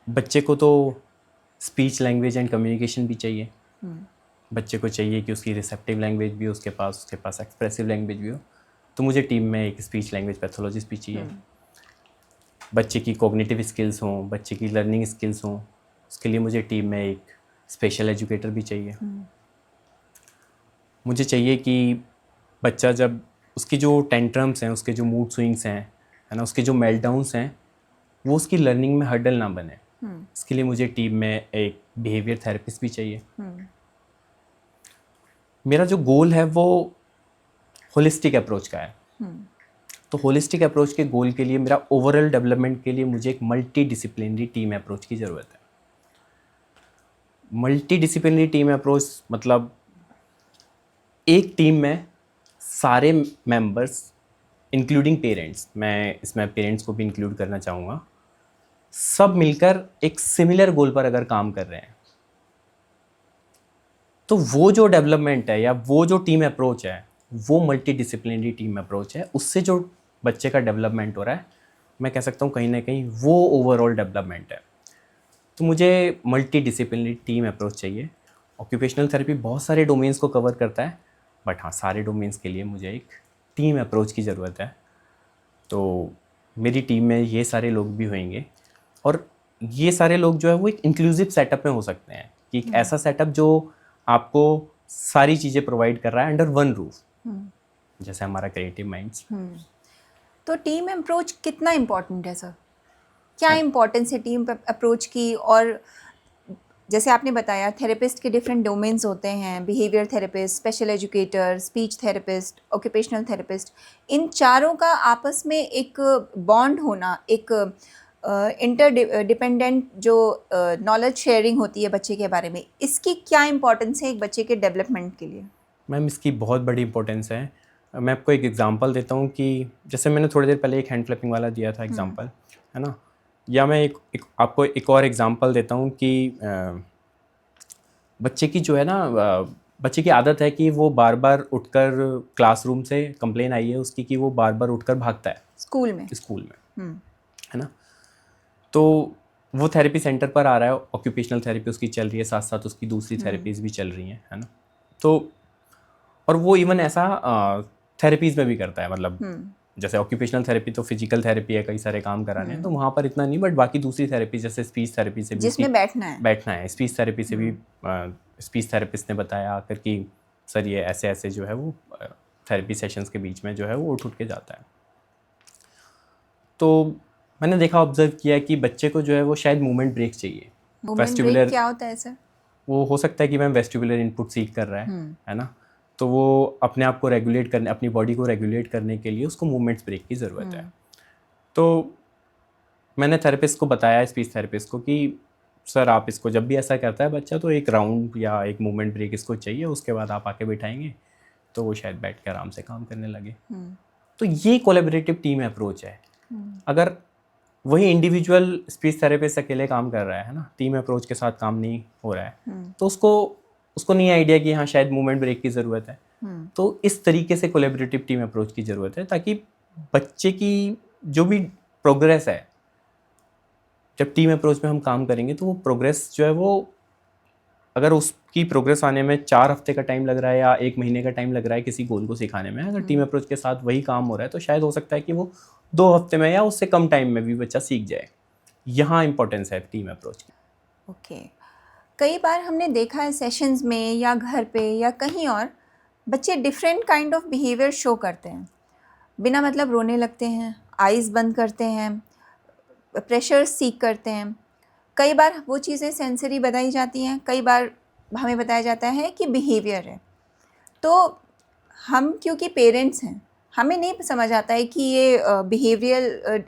बच्चे को तो स्पीच लैंग्वेज एंड कम्युनिकेशन भी चाहिए। बच्चे को चाहिए कि उसकी रिसेप्टिव लैंग्वेज भी हो उसके पास एक्सप्रेसिव लैंग्वेज भी हो। तो मुझे टीम में एक स्पीच लैंग्वेज पैथोलॉजिस्ट भी चाहिए। बच्चे की कॉग्निटिव स्किल्स हों, बच्चे की लर्निंग स्किल्स हों, उसके लिए मुझे टीम में एक स्पेशल एजुकेटर भी चाहिए। मुझे चाहिए कि बच्चा जब उसकी जो टेंट्रम्स हैं, उसके जो मूड स्विंग्स हैं, है ना, उसके जो मेल्टडाउन्स हैं, वो उसकी लर्निंग में हर्डल ना बने। इसके लिए मुझे टीम में एक बिहेवियर थेरेपिस्ट भी चाहिए। मेरा जो गोल है वो होलिस्टिक अप्रोच का है। तो होलिस्टिक अप्रोच के गोल के लिए, मेरा ओवरऑल डेवलपमेंट के लिए मुझे एक मल्टी डिसिप्लिनरी टीम अप्रोच की ज़रूरत है। मल्टी डिसिप्लिनरी टीम अप्रोच मतलब एक टीम में सारे मेंबर्स इंक्लूडिंग पेरेंट्स, मैं इसमें पेरेंट्स को भी इंक्लूड करना चाहूँगा, सब मिलकर एक सिमिलर गोल पर अगर काम कर रहे हैं, तो वो जो डेवलपमेंट है या वो जो टीम अप्रोच है, वो मल्टी डिसिप्लिनरी टीम अप्रोच है। उससे जो बच्चे का डेवलपमेंट हो रहा है, मैं कह सकता हूँ कहीं ना कहीं वो ओवरऑल डेवलपमेंट है। तो मुझे मल्टी डिसिप्लिनरी टीम अप्रोच चाहिए। ऑक्यूपेशनल थेरेपी बहुत सारे डोमेन्स को कवर करता है, बट हाँ, सारे डोमेन्स के लिए मुझे एक टीम अप्रोच की ज़रूरत है। तो मेरी टीम में ये सारे लोग भी होंगे, और ये सारे लोग जो है वो एक इंक्लूसिव सेटअप में हो सकते हैं, कि एक ऐसा सेटअप जो आपको सारी चीज़ें प्रोवाइड कर रहा है अंडर वन रूफ, जैसे हमारा क्रिएटिव माइंड्स। तो टीम अप्रोच कितना इम्पोर्टेंट है सर? क्या इम्पोर्टेंस है टीम अप्रोच की? और जैसे आपने बताया थेरेपिस्ट के डिफरेंट डोमेन्स होते हैं, behaviour therapist, special educator, speech therapist, occupational therapist, इन चारों का आपस में एक बॉन्ड होना, एक इंटरडिपेंडेंट जो नॉलेज शेयरिंग होती है बच्चे के बारे में, इसकी क्या इम्पोर्टेंस है एक बच्चे के डेवलपमेंट के लिए? मैम, इसकी बहुत बड़ी इंपॉर्टेंस है। मैं आपको एक एग्जांपल देता हूँ कि जैसे मैंने थोड़ी देर पहले एक हैंड क्लैपिंग वाला दिया था एग्जांपल, है ना, या मैं आपको एक और एग्जांपल देता हूँ कि बच्चे की जो है ना, बच्चे की आदत है कि वो बार बार उठकर, क्लासरूम से कंप्लेन आई है उसकी कि वो बार बार उठकर भागता है स्कूल में, है ना। तो वो थेरेपी सेंटर पर आ रहा है, ऑक्यूपेशनल थेरेपी उसकी चल रही है, साथ साथ उसकी दूसरी थेरेपीज़ भी चल रही हैं, है ना। तो और वो इवन ऐसा थेरेपीज़ में भी करता है, मतलब जैसे ऑक्यूपेशनल थेरेपी तो फिजिकल थेरेपी है, कई सारे काम कराने हैं, तो वहाँ पर इतना नहीं, बट बाकी दूसरी थेरेपी जैसे स्पीच थेरेपी से भी, जिसमें बैठना है, स्पीच थेरेपी से भी स्पीच थेरेपिस्ट ने बताया आकर कि सर ये ऐसे ऐसे जो है वो थेरेपी सेशंस के बीच में जो है वो उठ के जाता है। तो मैंने देखा, ऑब्जर्व किया कि बच्चे को जो है वो शायद मूवमेंट ब्रेक चाहिए। वेस्टिबुलर क्या होता है सर? वो हो सकता है कि मैम वेस्टिबुलर इनपुट सीख कर रहा है ना, तो वो अपने आप को रेगुलेट करने, अपनी बॉडी को रेगुलेट करने के लिए उसको मूवमेंट्स ब्रेक की ज़रूरत है। तो मैंने थेरेपिस्ट को बताया, स्पीच थेरेपिस्ट को, कि सर आप इसको जब भी ऐसा करता है बच्चा, तो एक राउंड या एक मूवमेंट ब्रेक इसको चाहिए, उसके बाद आप आके बिठाएंगे तो वो शायद बैठ के आराम से काम करने लगे। तो ये कोलैबोरेटिव टीम अप्रोच है। अगर वही इंडिविजुअल स्पीच थेरेपिस्ट अकेले काम कर रहा है ना, टीम अप्रोच के साथ काम नहीं हो रहा है, तो उसको नहीं आइडिया कि हाँ शायद मूवमेंट ब्रेक की ज़रूरत है। तो इस तरीके से कोलैबोरेटिव टीम अप्रोच की ज़रूरत है, ताकि बच्चे की जो भी प्रोग्रेस है, जब टीम अप्रोच में हम काम करेंगे तो वो प्रोग्रेस जो है वो, अगर उसकी प्रोग्रेस आने में 4 हफ्ते का टाइम लग रहा है या 1 महीने का टाइम लग रहा है किसी गोल को सिखाने में, अगर टीम अप्रोच के साथ वही काम हो रहा है, तो शायद हो सकता है कि वो 2 हफ्ते में या उससे कम टाइम में भी बच्चा सीख जाए। यहाँ इंपॉर्टेंस है टीम अप्रोच की। ओके। कई बार हमने देखा है सेशंस में या घर पे या कहीं और, बच्चे different kind of behaviour show करते हैं। बिना मतलब रोने लगते हैं, आइज़ बंद करते हैं, प्रेशर सीख करते हैं। कई बार वो चीज़ें सेंसरी बताई जाती हैं, कई बार हमें बताया जाता है कि बिहेवियर है। तो हम क्योंकि पेरेंट्स हैं, हमें नहीं समझ आता है कि ये बिहेवियरल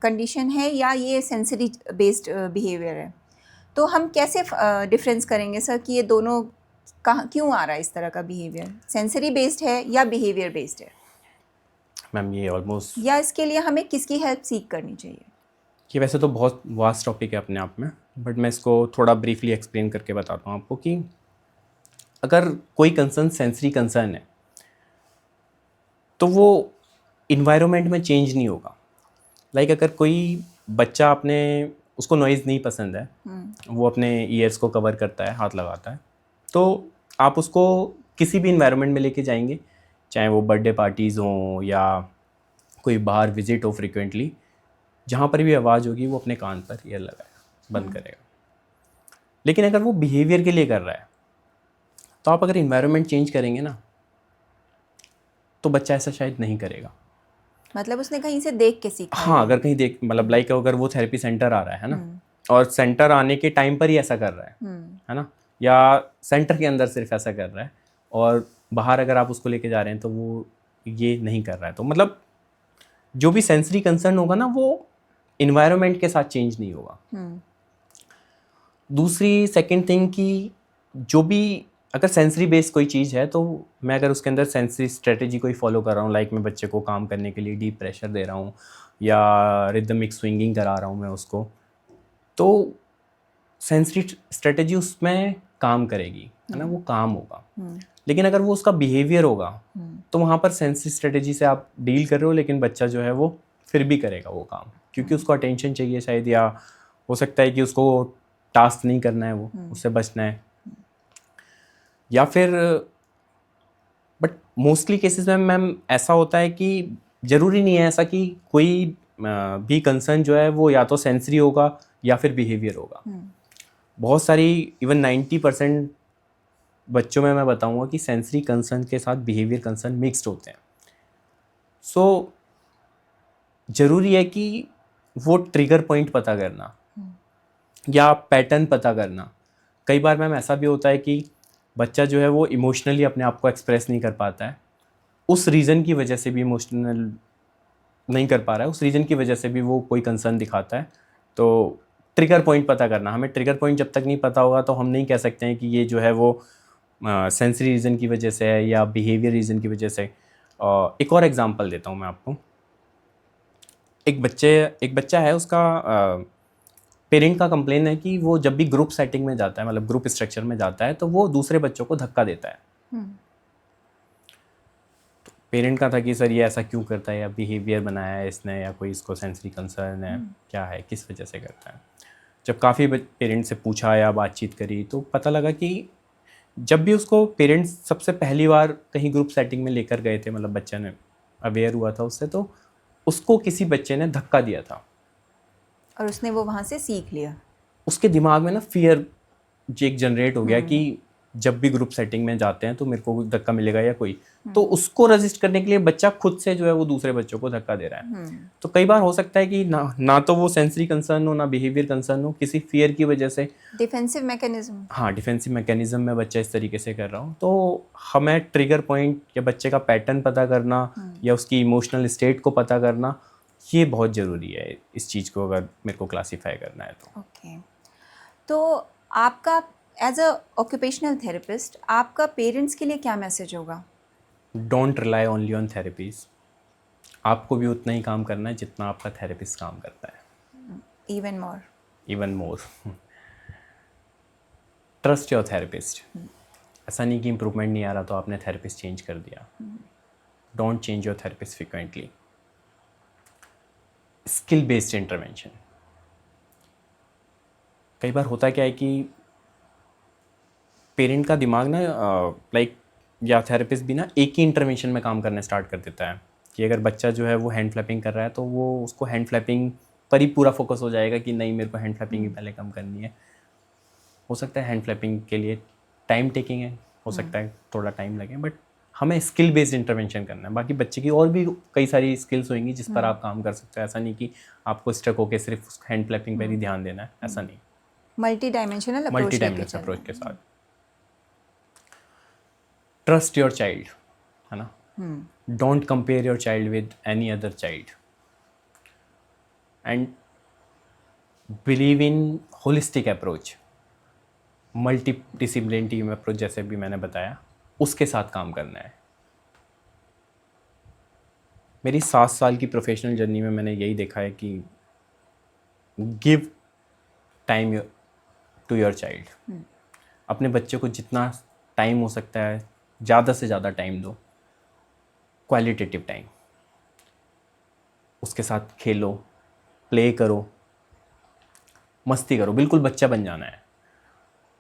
कंडीशन है या ये सेंसरी बेस्ड बिहेवियर है। तो हम कैसे डिफरेंस करेंगे सर कि ये दोनों कहाँ क्यों आ रहा है इस तरह का बिहेवियर, सेंसरी बेस्ड है या बिहेवियर बेस्ड है, मैम ये ऑलमोस्ट, या इसके लिए हमें किसकी हेल्प सीख करनी चाहिए? ये वैसे तो बहुत वास्ट टॉपिक है अपने आप में, बट मैं इसको थोड़ा ब्रीफली एक्सप्लेन करके बताता हूँ आपको कि अगर कोई कंसर्न सेंसरी कंसर्न है तो वो इन्वायरमेंट में चेंज नहीं होगा। लाइक अगर कोई बच्चा अपने उसको नॉइज़ नहीं पसंद है, वो अपने ईयर्स को कवर करता है, हाथ लगाता है, तो आप उसको किसी भी इन्वायरमेंट में लेके जाएंगे, चाहे वो बर्थडे पार्टीज़ हों या कोई बाहर विजिट हो फ्रिक्वेंटली, जहाँ पर भी आवाज़ होगी वो अपने कान पर ईयर लगाएगा, बंद करेगा। लेकिन अगर वो बिहेवियर के लिए कर रहा है तो आप अगर इन्वायरमेंट चेंज करेंगे ना तो बच्चा ऐसा शायद नहीं करेगा। मतलब उसने कहीं से देख के सीखा हाँ, है। अगर कहीं देख, मतलब लाइक अगर वो थेरेपी सेंटर आ रहा है ना, और सेंटर आने के टाइम पर ही ऐसा कर रहा है ना, या सेंटर के अंदर सिर्फ ऐसा कर रहा है और बाहर अगर आप उसको लेके जा रहे हैं तो वो ये नहीं कर रहा है, तो मतलब जो भी सेंसरी कंसर्न होगा ना वो इन्वायरमेंट के साथ चेंज नहीं होगा। दूसरी सेकंड थिंग कि जो भी अगर सेंसरी बेस्ड कोई चीज़ है तो मैं अगर उसके अंदर सेंसरी स्ट्रेटेजी कोई फॉलो कर रहा हूँ, लाइक मैं बच्चे को काम करने के लिए डीप प्रेशर दे रहा हूँ या रिदमिक स्विंगिंग करा रहा हूँ मैं उसको, तो सेंसरी स्ट्रेटेजी उसमें काम करेगी, है ना, वो काम होगा। लेकिन अगर वो उसका बिहेवियर होगा तो वहाँ पर सेंसरी स्ट्रेटेजी से आप डील कर रहे हो, लेकिन बच्चा जो है वो फिर भी करेगा वो काम, क्योंकि उसको अटेंशन चाहिए शायद, या हो सकता है कि उसको टास्क नहीं करना है, वो उससे बचना है, या फिर बट मोस्टली केसेस में मैम ऐसा होता है कि ज़रूरी नहीं है ऐसा कि कोई भी कंसर्न जो है वो या तो सेंसरी होगा या फिर बिहेवियर होगा। बहुत सारी इवन 90% बच्चों में मैं बताऊंगा कि सेंसरी कंसर्न के साथ बिहेवियर कंसर्न मिक्स्ड होते हैं। सो ज़रूरी है कि वो ट्रिगर पॉइंट पता करना या पैटर्न पता करना। कई बार मैम ऐसा भी होता है कि बच्चा जो है वो इमोशनली अपने आप को एक्सप्रेस नहीं कर पाता है, उस रीज़न की वजह से भी इमोशनल नहीं कर पा रहा है, उस रीज़न की वजह से भी वो कोई कंसर्न दिखाता है। तो ट्रिगर पॉइंट पता करना, हमें ट्रिगर पॉइंट जब तक नहीं पता होगा तो हम नहीं कह सकते हैं कि ये जो है वो सेंसरी रीज़न की वजह से है या बिहेवियर रीज़न की वजह से। एक और एग्जांपल देता हूँ मैं आपको। एक बच्चा है, उसका पेरेंट का कंप्लेन है कि वो जब भी ग्रुप सेटिंग में जाता है, मतलब ग्रुप स्ट्रक्चर में जाता है, तो वो दूसरे बच्चों को धक्का देता है। तो पेरेंट का था कि सर ये ऐसा क्यों करता है, या बिहेवियर बनाया है इसने, या कोई इसको सेंसरी कंसर्न है, क्या है, किस वजह से करता है। जब काफ़ी पेरेंट्स से पूछा या बातचीत करी तो पता लगा कि जब भी उसको पेरेंट्स सबसे पहली बार कहीं ग्रुप सेटिंग में लेकर गए थे, मतलब बच्चा ने अवेयर हुआ था उससे, तो उसको किसी बच्चे ने धक्का दिया था और उसने वो वहाँ से सीख लिया। उसके दिमाग में ना फियर एक जनरेट हो गया कि जब भी ग्रुप सेटिंग में जाते हैं तो मेरे को धक्का मिलेगा या कोई, तो उसको रजिस्ट करने के लिए बच्चा खुद से जो है वो दूसरे बच्चों को धक्का दे रहा है। तो कई बार हो सकता है कि ना तो वो सेंसरी कंसर्न हो, ना बिहेवियर कंसर्न हो, किसी फियर की वजह से डिफेंसिव मैकेनिज्म। हाँ, डिफेंसिव मैकेनिज्म में बच्चा इस तरीके से कर रहा हूँ। तो हमें ट्रिगर पॉइंट या बच्चे का पैटर्न पता करना या उसकी इमोशनल स्टेट को पता करना, ये बहुत ज़रूरी है इस चीज़ को अगर मेरे को क्लासीफाई करना है तो। ओके, तो आपका एज अ ऑक्यूपेशनल थेरेपिस्ट आपका पेरेंट्स के लिए क्या मैसेज होगा? Don't rely only on therapies. आपको भी उतना ही काम करना है जितना आपका थेरेपिस्ट काम करता है, even more. Even more. Trust your therapist. ऐसा नहीं कि इम्प्रूवमेंट नहीं आ रहा तो आपने थेरेपिस्ट चेंज कर दिया। Don't change your therapist frequently. Skill based intervention. कई बार होता क्या है कि पेरेंट का दिमाग ना लाइक या थेरेपिस्ट भी ना एक ही इंटरवेंशन में काम करना स्टार्ट कर देता है कि अगर बच्चा जो है वो हैंड फ्लैपिंग कर रहा है तो वो उसको हैंड फ्लैपिंग पर ही पूरा फोकस हो जाएगा कि नहीं, मेरे को हैंड फ्लैपिंग ही पहले कम करनी है। हो सकता है हैंड फ्लैपिंग के लिए टाइम टेकिंग है, हो सकता है थोड़ा टाइम लगे, बट हमें स्किल बेस्ड इंटरवेंशन करना है। बाकी बच्चे की और भी कई सारी स्किल्स होंगी जिस पर आप काम कर सकते हो। ऐसा नहीं कि आपको स्टक होकर सिर्फ हैंड फ्लैपिंग पर ही ध्यान देना है, ऐसा नहीं। Multi dimensional multi dimensional approach के साथ। Trust your child. है ना. Don't compare your child with any other child and believe in holistic approach, multidisciplinary team approach जैसे भी मैंने बताया, उसके साथ काम करना है. मेरी 7 साल की प्रोफेशनल जर्नी में मैंने यही देखा है कि give time to your child. अपने बच्चे को जितना टाइम हो सकता है ज़्यादा से ज़्यादा टाइम दो, क्वालिटेटिव टाइम. उसके साथ खेलो, प्ले करो, मस्ती करो, बिल्कुल बच्चा बन जाना है.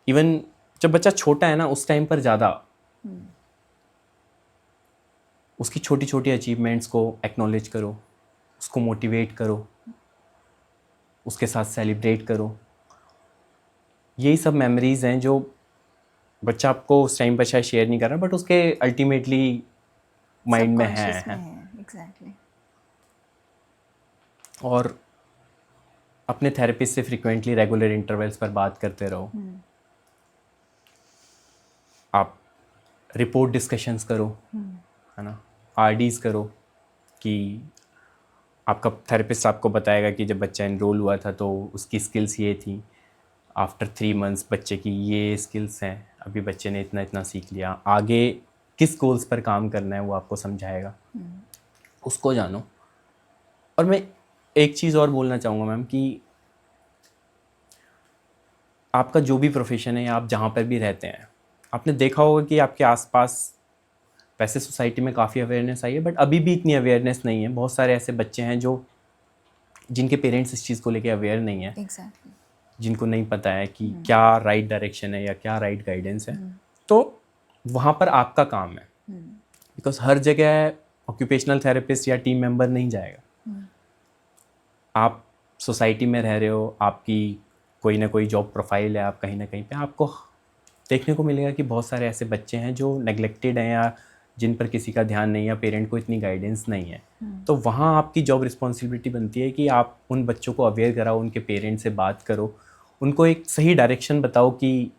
इवन जब बच्चा छोटा है ना, उस टाइम पर ज़्यादा उसकी छोटी छोटी अचीवमेंट्स को एक्नॉलेज करो, उसको मोटिवेट करो, उसके साथ सेलिब्रेट करो. यही सब मेमोरीज़ हैं जो बच्चा आपको उस टाइम पर शायद शेयर नहीं कर रहा, बट उसके अल्टीमेटली माइंड में है. एग्जैक्टली. और अपने थेरेपिस्ट से फ्रिक्वेंटली रेगुलर इंटरवल्स पर बात करते रहो. आप रिपोर्ट डिस्कशंस करो, है ना, आरडीज करो कि आपका थेरेपिस्ट आपको बताएगा कि जब बच्चा एनरोल हुआ था तो उसकी स्किल्स ये थी, आफ्टर 3 months बच्चे की ये स्किल्स हैं, अभी बच्चे ने इतना इतना सीख लिया, आगे किस गोल्स पर काम करना है वो आपको समझाएगा. उसको जानो. और मैं एक चीज़ और बोलना चाहूँगा मैम कि आपका जो भी प्रोफेशन है या आप जहाँ पर भी रहते हैं, आपने देखा होगा कि आपके आसपास वैसे सोसाइटी में काफ़ी अवेयरनेस आई है, बट अभी भी इतनी अवेयरनेस नहीं है. बहुत सारे ऐसे बच्चे हैं जो जिनके पेरेंट्स इस चीज़ को लेके अवेयर नहीं है. एग्जैक्टली. जिनको नहीं पता है कि क्या राइट डायरेक्शन है या क्या राइट गाइडेंस है. तो वहाँ पर आपका काम है, बिकॉज हर जगह ऑक्यूपेशनल थेरेपिस्ट या टीम मेंबर नहीं जाएगा. आप सोसाइटी में रह रहे हो, आपकी कोई ना कोई जॉब प्रोफाइल है, आप कहीं ना कहीं पे आपको देखने को मिलेगा कि बहुत सारे ऐसे बच्चे हैं जो नेग्लेक्टेड हैं या जिन पर किसी का ध्यान नहीं है, पेरेंट को इतनी गाइडेंस नहीं है. तो वहाँ आपकी जॉब रिस्पॉन्सिबिलिटी बनती है कि आप उन बच्चों को अवेयर कराओ, उनके पेरेंट्स से बात करो, उनको एक सही डायरेक्शन बताओ कि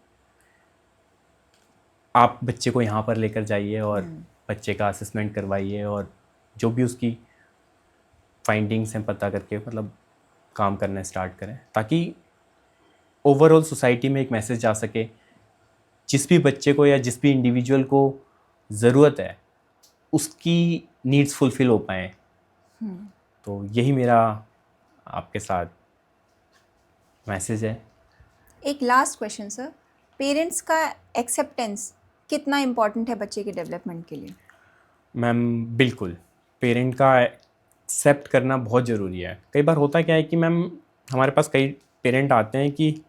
आप बच्चे को यहाँ पर लेकर जाइए और बच्चे का असेसमेंट करवाइए और जो भी उसकी फाइंडिंग्स हैं पता करके मतलब काम करना स्टार्ट करें, ताकि ओवरऑल सोसाइटी में एक मैसेज जा सके. जिस भी बच्चे को या जिस भी इंडिविजुअल को ज़रूरत है उसकी नीड्स फुलफ़िल हो पाएँ. तो यही मेरा आपके साथ मैसेज है. एक लास्ट क्वेश्चन सर, पेरेंट्स का एक्सेप्टेंस कितना इम्पोर्टेंट है बच्चे के डेवलपमेंट के लिए? मैम बिल्कुल, पेरेंट का एक्सेप्ट करना बहुत ज़रूरी है. कई बार होता क्या है कि मैम हमारे पास कई पेरेंट आते हैं कि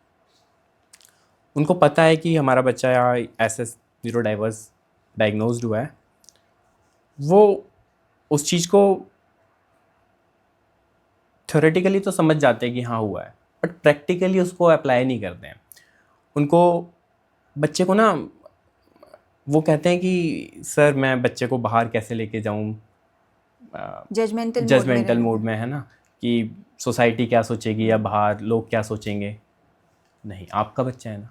उनको पता है कि हमारा बच्चा या ऐसे न्यूरो डाइवर्स डायग्नोज्ड हुआ है, वो उस चीज़ को थ्योरेटिकली तो समझ जाते हैं कि हाँ हुआ है, बट प्रैक्टिकली उसको अप्लाई नहीं करते हैं. उनको बच्चे को ना वो कहते हैं कि सर मैं बच्चे को बाहर कैसे लेके जाऊँ, जजमेंटल मोड में, है ना, कि सोसाइटी क्या सोचेगी या बाहर लोग क्या सोचेंगे. नहीं, आपका बच्चा है ना,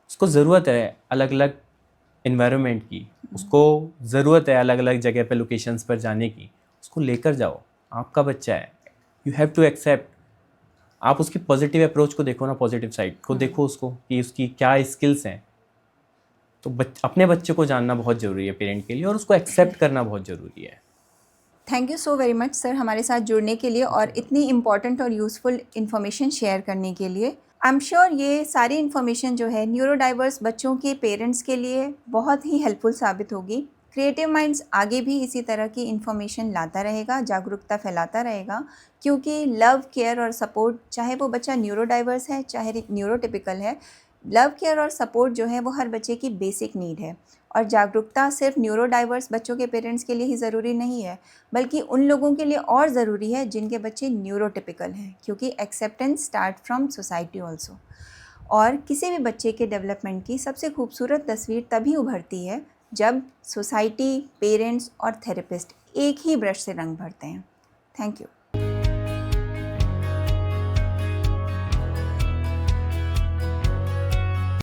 उसको ज़रूरत है अलग अलग इन्वायरमेंट की, उसको ज़रूरत है अलग अलग जगह पे लोकेशंस पर जाने की. उसको लेकर जाओ, आपका बच्चा है, यू हैव टू एक्सेप्ट. आप उसकी पॉजिटिव अप्रोच को देखो ना, पॉजिटिव साइड को देखो उसको कि उसकी क्या स्किल्स हैं. तो अपने बच्चे को जानना बहुत ज़रूरी है पेरेंट के लिए, और उसको एक्सेप्ट करना बहुत ज़रूरी है. Thank you so very much sir हमारे साथ जुड़ने के लिए और इतनी इम्पॉर्टेंट और यूज़फुल इन्फॉर्मेशन शेयर करने के लिए. आई एम श्योर ये सारी इन्फॉर्मेशन जो है न्यूरो डाइवर्स बच्चों के पेरेंट्स के लिए बहुत ही हेल्पफुल साबित होगी. क्रिएटिव माइंड्स आगे भी इसी तरह की इन्फॉर्मेशन लाता रहेगा, जागरूकता फैलाता रहेगा, क्योंकि लव, केयर और सपोर्ट, चाहे वो बच्चा न्यूरो डाइवर्स है चाहे न्यूरोटिपिकल है, लव, केयर और सपोर्ट जो है वो हर बच्चे की बेसिक नीड है. और जागरूकता सिर्फ न्यूरो डाइवर्स बच्चों के पेरेंट्स के लिए ही ज़रूरी नहीं है, बल्कि उन लोगों के लिए और ज़रूरी है जिनके बच्चे न्यूरोटिपिकल हैं, क्योंकि acceptance start from society also. और किसी भी बच्चे के डेवलपमेंट की सबसे खूबसूरत तस्वीर तभी उभरती है जब सोसाइटी, पेरेंट्स और थेरेपिस्ट एक ही ब्रश से रंग भरते हैं. Thank you.